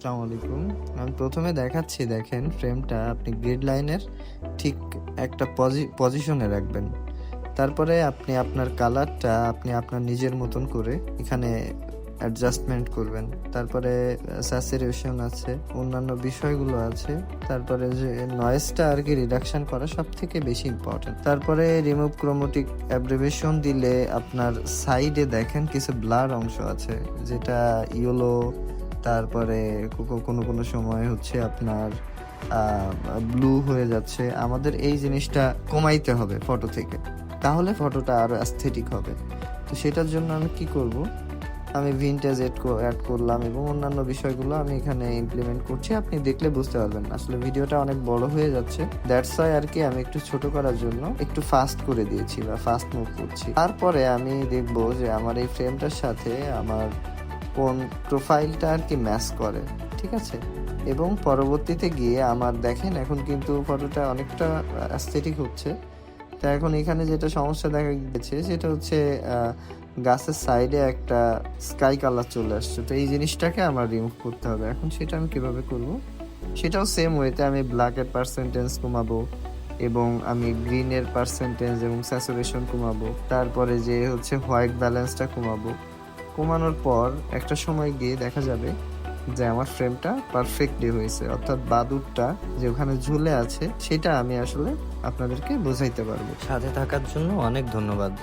আসসালামু আলাইকুম। আমি প্রথমে দেখাচ্ছি, দেখেন ফ্রেমটা আপনি গ্রিড লাইনের ঠিক একটা পজিশনে রাখবেন। তারপরে আপনি আপনার কালারটা আপনি আপনার নিজের মতন করে এখানে অ্যাডজাস্টমেন্ট করবেন। তারপরে স্যাচুরেশন আছে, অন্যান্য বিষয়গুলো আছে। তারপরে যে নয়েজটা আর কি রিডাকশন করা সবথেকে বেশি ইম্পর্টেন্ট। তারপরে রিমুভ ক্রোমেটিক অ্যাব্রিভিয়েশন দিলে আপনার সাইডে দেখেন কিছু ব্লার অংশ আছে, যেটা ইয়েলো, তারপরে কোনো কোনো সময় হচ্ছে আপনার ব্লু হয়ে যাচ্ছে। আমাদের এই জিনিসটা কমাইতে হবে ফটো থেকে, তাহলে ফটোটা আরো অ্যাস্থেটিক হবে। তো সেটার জন্য আমি কি করব, আমি ভিনটেজ অ্যাড করলাম এবং অন্যান্য বিষয়গুলো আমি এখানে ইমপ্লিমেন্ট করছি। আপনি দেখলে বুঝতে পারবেন। আসলে ভিডিওটা অনেক বড় হয়ে যাচ্ছে, দ্যাটস ওয়াই আর কি আমি একটু ছোট করার জন্য একটু ফাস্ট করে দিয়েছি বা ফাস্ট মুভ করছি। তারপরে আমি দেখব যে আমার এই ফ্রেমটার সাথে আমার কোন প্রোফাইলটা আর কি ম্যাচ করে, ঠিক আছে। এবং পরবর্তীতে গিয়ে আমার দেখেন এখন কিন্তু ফটোটা অনেকটা অ্যাস্থেটিক হচ্ছে। তা এখন এখানে যেটা সমস্যা দেখা গেছে সেটা হচ্ছে গাছের সাইডে একটা স্কাই কালার চলে আসছে। তো এই জিনিসটাকে আমার রিমুভ করতে হবে। এখন সেটা আমি কিভাবে করব, সেটাও সেম ওয়েতে আমি ব্ল্যাকের পার্সেন্টেজ কমাবো এবং আমি গ্রিনের পার্সেন্টেজ এবং স্যাচুরেশন কমাবো। তারপরে যে হচ্ছে হোয়াইট ব্যালেন্সটা কমাবো। কমানোর পর একটা সময় গিয়ে দেখা যাবে যে আমার ফ্রেমটা পারফেক্টলি হয়েছে, অর্থাৎ বাদুরটা যে ওখানে ঝুলে আছে সেটা আমি আসলে আপনাদেরকে বোঝাইতে পারবো। সাথে থাকার জন্য অনেক ধন্যবাদ।